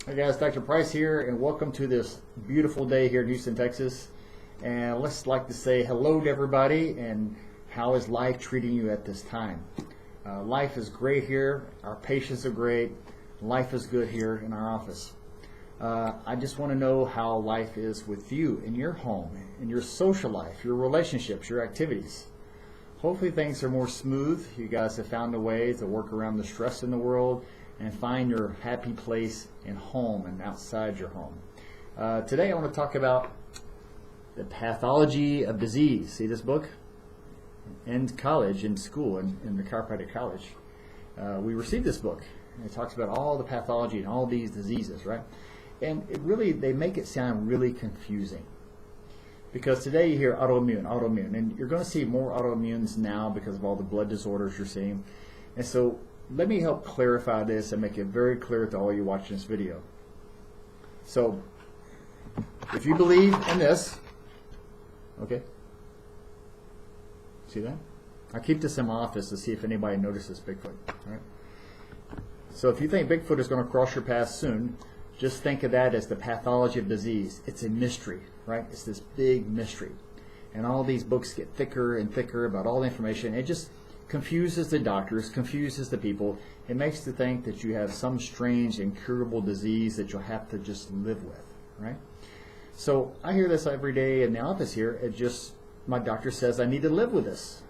Hi guys, Dr. Price here, and welcome to this beautiful day here in Houston, Texas. And let's like to say hello to everybody, and how is life treating you at this time? Life is great here, our patients are great, life is good here in our office. I just want to know how life is with you in your home, in your social life, your relationships, your activities. Hopefully things are more smooth. You guys have found a way to work around the stress in the world and find your happy place in home and outside your home. Today I want to talk about the pathology of disease. See this book? In college, in school, in the chiropractic college, we received this book. And it talks about all the pathology and all these diseases, right? And they make it sound really confusing. Because today you hear autoimmune, and you're going to see more autoimmunes now because of all the blood disorders you're seeing. And so let me help clarify this and make it very clear to all you watching this video. So, if you believe in this, okay, see that? I keep this in my office to see if anybody notices Bigfoot. All right? So if you think Bigfoot is going to cross your path soon, just think of that as the pathology of disease. It's a mystery, right? It's this big mystery. And all these books get thicker and thicker about all the information. It just confuses the doctors, confuses the people. It makes you think that you have some strange incurable disease that you'll have to just live with, right? So I hear this every day in the office here. My doctor says I need to live with this.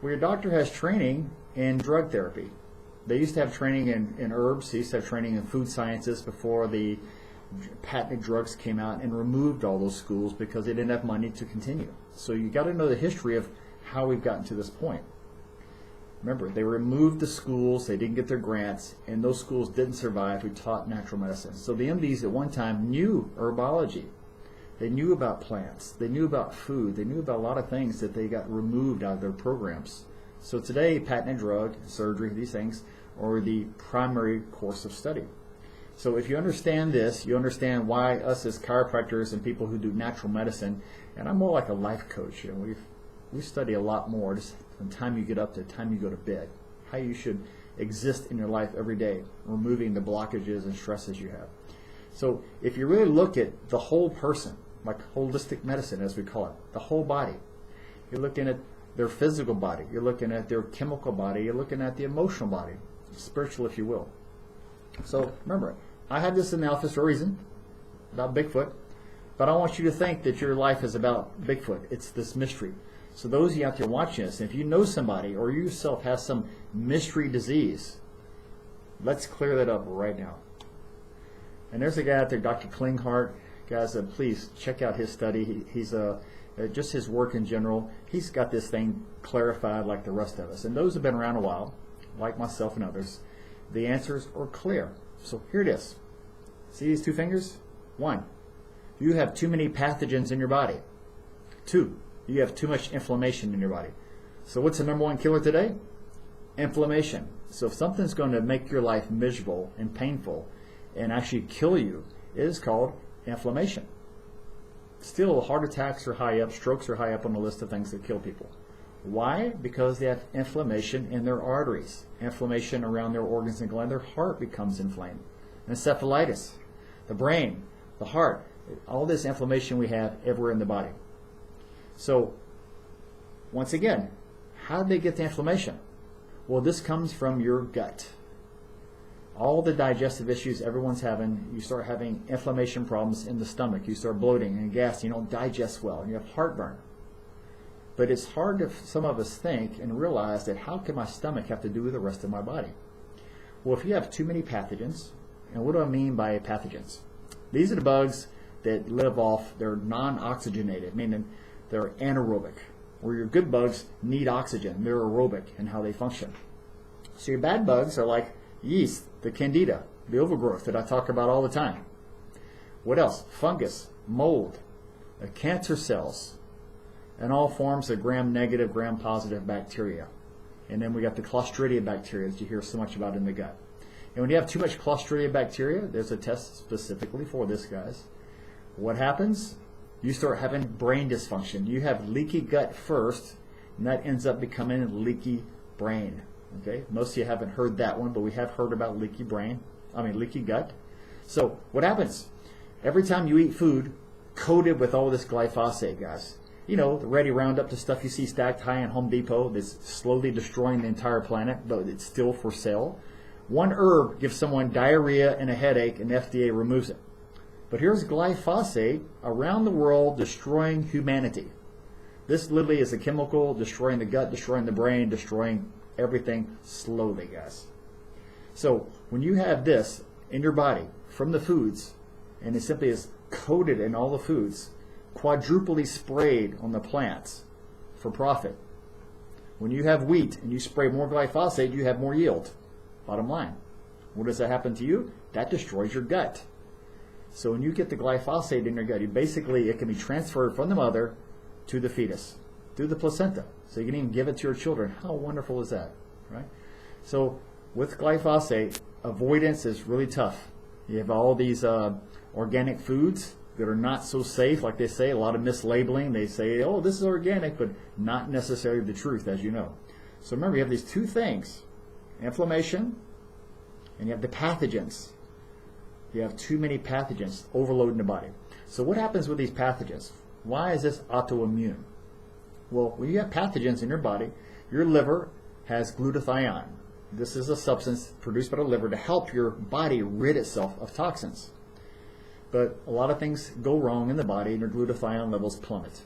Well, your doctor has training in drug therapy. They used to have training in herbs. They used to have training in food sciences before the patented drugs came out and removed all those schools because they didn't have money to continue. So you got to know the history of how we've gotten to this point. Remember, they removed the schools, they didn't get their grants, and those schools didn't survive who taught natural medicine. So the MDs at one time knew herbology. They knew about plants, they knew about food, they knew about a lot of things that they got removed out of their programs. So today, patented drug, surgery, these things are the primary course of study. So if you understand this, you understand why us as chiropractors and people who do natural medicine, and I'm more like a life coach, we study a lot more just from the time you get up to the time you go to bed, how you should exist in your life every day, removing the blockages and stresses you have. So if you really look at the whole person, like holistic medicine as we call it, the whole body, you're looking at their physical body, you're looking at their chemical body, you're looking at the emotional body, spiritual if you will. So remember, I have this in the office for a reason, about Bigfoot, but I want you to think that your life is about Bigfoot. It's this mystery. So those of you out there watching this, if you know somebody or you yourself have some mystery disease, let's clear that up right now. And there's a guy out there, Dr. Klinghardt. Guys, please check out his study. He's just his work in general. He's got this thing clarified like the rest of us. And those who have been around a while, like myself and others, the answers are clear. So here it is. See these two fingers? 1, you have too many pathogens in your body. 2, you have too much inflammation in your body. So what's the number one killer today? Inflammation. So if something's going to make your life miserable and painful and actually kill you, it is called inflammation. Still, heart attacks are high up, strokes are high up on the list of things that kill people. Why? Because they have inflammation in their arteries, inflammation around their organs and glands. Their heart becomes inflamed. Encephalitis, the brain, the heart, all this inflammation we have everywhere in the body. So, once again, how did they get the inflammation? Well, this comes from your gut. All the digestive issues everyone's having, you start having inflammation problems in the stomach, you start bloating and gas, you don't digest well, and you have heartburn. But it's hard to some of us think and realize that how can my stomach have to do with the rest of my body? Well, if you have too many pathogens, and what do I mean by pathogens? These are the bugs that live off, they're non-oxygenated, meaning they're anaerobic, where your good bugs need oxygen. They're aerobic in how they function. So your bad bugs are like yeast, the Candida, the overgrowth that I talk about all the time. What else? Fungus, mold, cancer cells, and all forms of gram-negative, gram-positive bacteria. And then we got the Clostridia bacteria that you hear so much about in the gut. And when you have too much Clostridia bacteria, there's a test specifically for this, guys. What happens? You start having brain dysfunction. You have leaky gut first, and that ends up becoming leaky brain. Okay, most of you haven't heard that one, but we have heard about leaky gut. So what happens? Every time you eat food coated with all this glyphosate, guys, you know, the Ready Roundup, the stuff you see stacked high in Home Depot that's slowly destroying the entire planet, but it's still for sale. One herb gives someone diarrhea and a headache, and the FDA removes it. But here's glyphosate around the world destroying humanity. This literally is a chemical destroying the gut, destroying the brain, destroying everything slowly, guys. So when you have this in your body from the foods, and it simply is coated in all the foods, quadruply sprayed on the plants for profit. When you have wheat and you spray more glyphosate, you have more yield. Bottom line. What does that happen to you? That destroys your gut. So when you get the glyphosate in your gut, it can be transferred from the mother to the fetus, through the placenta. So you can even give it to your children. How wonderful is that, right? So with glyphosate, avoidance is really tough. You have all these organic foods that are not so safe, like they say, a lot of mislabeling. They say, oh, this is organic, but not necessarily the truth, as you know. So remember, you have these two things, inflammation, and you have the pathogens. You have too many pathogens overloading the body. So what happens with these pathogens? Why is this autoimmune? Well, when you have pathogens in your body, your liver has glutathione. This is a substance produced by the liver to help your body rid itself of toxins. But a lot of things go wrong in the body and your glutathione levels plummet.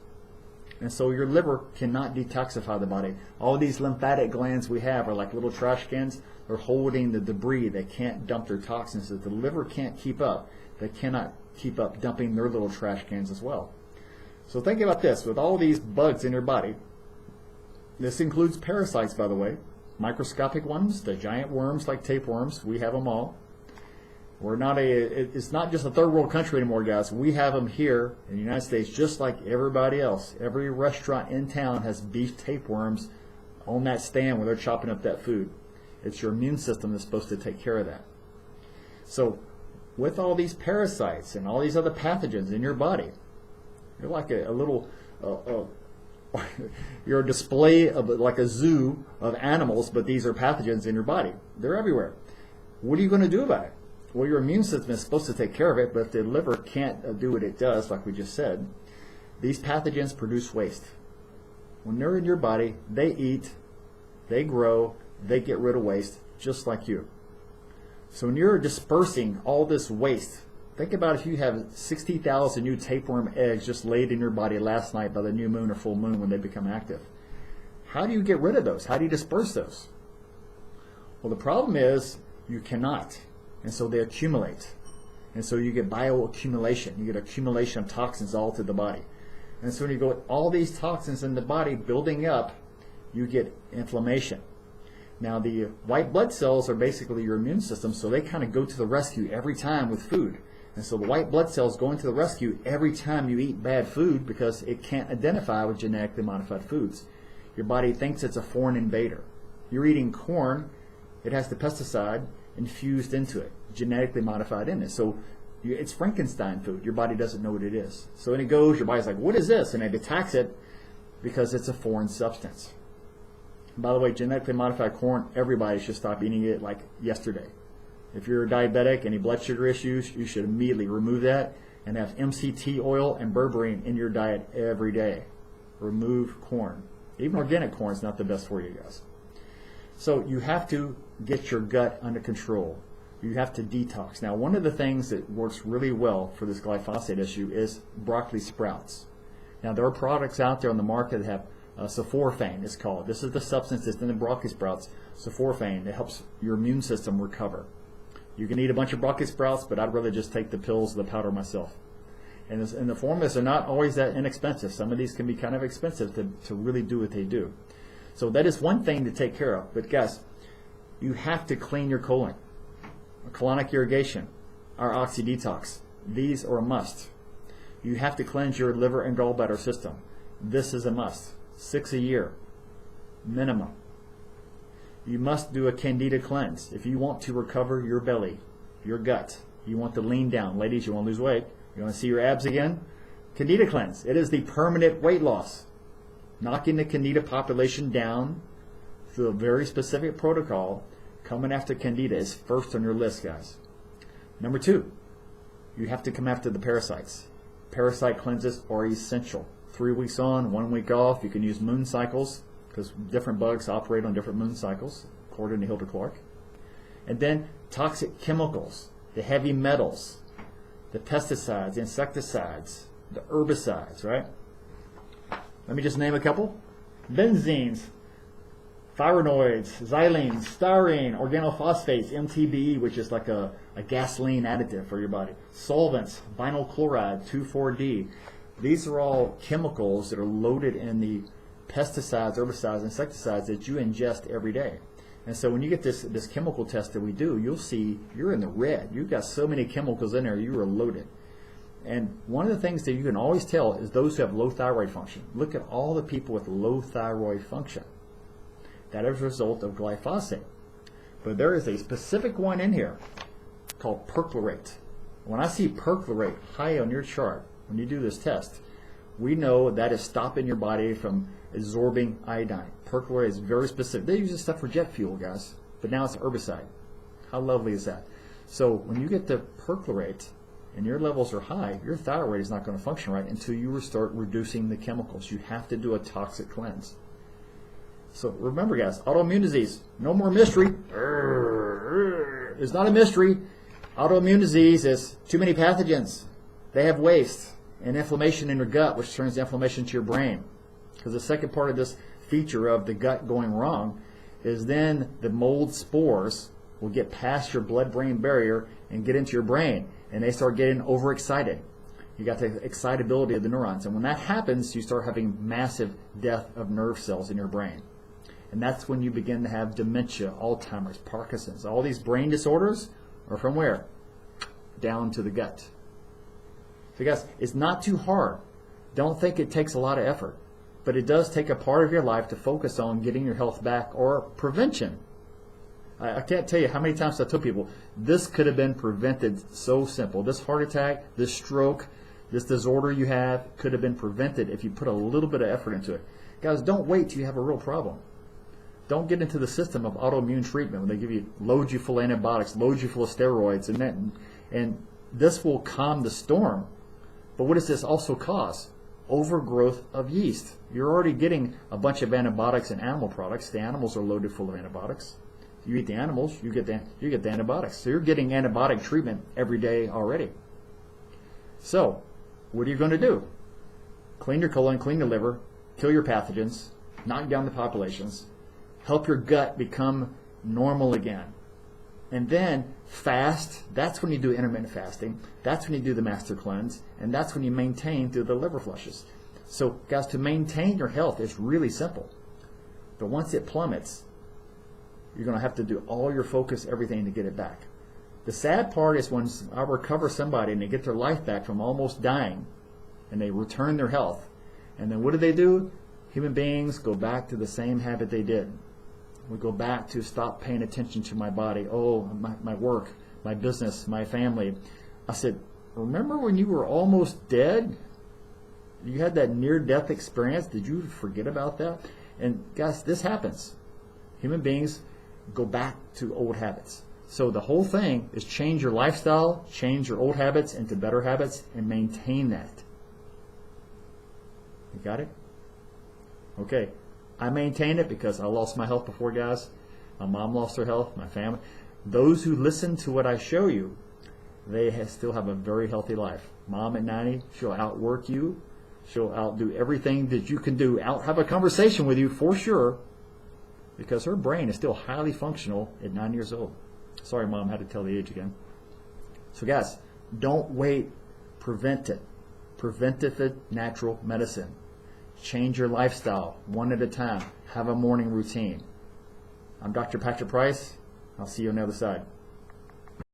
And so your liver cannot detoxify the body. All these lymphatic glands we have are like little trash cans. They're holding the debris. They can't dump their toxins. If the liver can't keep up, they cannot keep up dumping their little trash cans as well. So think about this. With all these bugs in your body, this includes parasites, by the way, microscopic ones, the giant worms like tapeworms. We have them all. It's not just a third world country anymore, guys. We have them here in the United States just like everybody else. Every restaurant in town has beef tapeworms on that stand where they're chopping up that food. It's your immune system that's supposed to take care of that. So with all these parasites and all these other pathogens in your body, you're like a little, you're a display of like a zoo of animals, but these are pathogens in your body. They're everywhere. What are you going to do about it? Well, your immune system is supposed to take care of it, but if the liver can't do what it does, like we just said, these pathogens produce waste. When they're in your body, they eat, they grow, they get rid of waste, just like you. So when you're dispersing all this waste, think about if you have 60,000 new tapeworm eggs just laid in your body last night by the new moon or full moon when they become active. How do you get rid of those? How do you disperse those? Well, the problem is you cannot. And so they accumulate. And so you get bioaccumulation. You get accumulation of toxins all through the body. And so when you go with all these toxins in the body building up, you get inflammation. Now the white blood cells are basically your immune system, so they kind of go to the rescue every time with food. And so the white blood cells go into the rescue every time you eat bad food because it can't identify with genetically modified foods. Your body thinks it's a foreign invader. You're eating corn, it has the pesticide infused into it, genetically modified in it. So it's Frankenstein food. Your body doesn't know what it is. So when it goes, your body's like, what is this? And it attacks it because it's a foreign substance. By the way, genetically modified corn, everybody should stop eating it like yesterday. If you're a diabetic, any blood sugar issues, you should immediately remove that and have MCT oil and berberine in your diet every day. Remove corn. Even organic corn is not the best for you guys. So you have to get your gut under control. You have to detox. Now, one of the things that works really well for this glyphosate issue is broccoli sprouts. Now, there are products out there on the market that have sulforaphane, it's called. This is the substance that's in the broccoli sprouts, sulforaphane, that helps your immune system recover. You can eat a bunch of broccoli sprouts, but I'd rather just take the pills, the powder myself. And the formulas are not always that inexpensive. Some of these can be kind of expensive to really do what they do. So that is one thing to take care of. But guys, you have to clean your colon. Colonic irrigation, our oxy detox, these are a must. You have to cleanse your liver and gallbladder system. This is a must. 6 a year, minimum. You must do a Candida cleanse if you want to recover your belly, your gut. You want to lean down. Ladies, you want to lose weight. You want to see your abs again? Candida cleanse. It is the permanent weight loss. Knocking the Candida population down through a very specific protocol. Coming after Candida is first on your list, guys. Number 2, you have to come after the parasites. Parasite cleanses are essential. 3 weeks on, 1 week off. You can use moon cycles because different bugs operate on different moon cycles, according to Hilda Clark. And then toxic chemicals, the heavy metals, the pesticides, the insecticides, the herbicides, right? Let me just name a couple. Benzenes, pyrenoids, xylenes, styrene, organophosphates, MTBE, which is like a gasoline additive for your body. Solvents, vinyl chloride, 2,4-D. These are all chemicals that are loaded in the pesticides, herbicides, insecticides that you ingest every day. And so when you get this chemical test that we do, you'll see you're in the red. You've got so many chemicals in there, you are loaded. And one of the things that you can always tell is those who have low thyroid function. Look at all the people with low thyroid function. That is a result of glyphosate. But there is a specific one in here called perchlorate. When I see perchlorate high on your chart, when you do this test, we know that is stopping your body from absorbing iodine. Perchlorate is very specific. They use this stuff for jet fuel, guys, but now it's a herbicide. How lovely is that? So when you get the perchlorate and your levels are high, your thyroid is not going to function right until you start reducing the chemicals. You have to do a toxic cleanse. So remember, guys, autoimmune disease, no more mystery. It's not a mystery. Autoimmune disease is too many pathogens. They have waste and inflammation in your gut, which turns the inflammation to your brain. Because the second part of this feature of the gut going wrong is then the mold spores will get past your blood-brain barrier and get into your brain, and they start getting overexcited. You got the excitability of the neurons, and when that happens, you start having massive death of nerve cells in your brain. And that's when you begin to have dementia, Alzheimer's, Parkinson's. All these brain disorders are from where? Down to the gut. So guys, it's not too hard. Don't think it takes a lot of effort. But it does take a part of your life to focus on getting your health back or prevention. I can't tell you how many times I tell people, this could have been prevented so simple. This heart attack, this stroke, this disorder you have could have been prevented if you put a little bit of effort into it. Guys, don't wait till you have a real problem. Don't get into the system of autoimmune treatment when they give you, load you full of antibiotics, load you full of steroids, and this will calm the storm. But what does this also cause? Overgrowth of yeast. You're already getting a bunch of antibiotics and animal products. The animals are loaded full of antibiotics. You eat the animals, you get the antibiotics. So you're getting antibiotic treatment every day already. So what are you going to do? Clean your colon, clean your liver, kill your pathogens, knock down the populations, help your gut become normal again. And then fast, that's when you do intermittent fasting, that's when you do the master cleanse, and that's when you maintain through the liver flushes. So guys, to maintain your health is really simple. But once it plummets, you're going to have to do all your focus, everything to get it back. The sad part is when I recover somebody and they get their life back from almost dying, and they return their health. And then what do? Human beings go back to the same habit they did. We go back to stop paying attention to my body. Oh, my work, my business, my family. I said, remember when you were almost dead? You had that near-death experience. Did you forget about that? And guys, this happens. Human beings go back to old habits. So the whole thing is change your lifestyle, change your old habits into better habits, and maintain that. You got it? Okay. I maintain it because I lost my health before, guys. My mom lost her health, my family. Those who listen to what I show you, they still have a very healthy life. Mom at 90, she'll outwork you. She'll outdo everything that you can do. Have a conversation with you for sure, because her brain is still highly functional at 9 years old. Sorry, Mom, I had to tell the age again. So guys, don't wait. Prevent it. Preventive natural medicine. Change your lifestyle one at a time. Have a morning routine. I'm Dr. Patrick Price. I'll see you on the other side.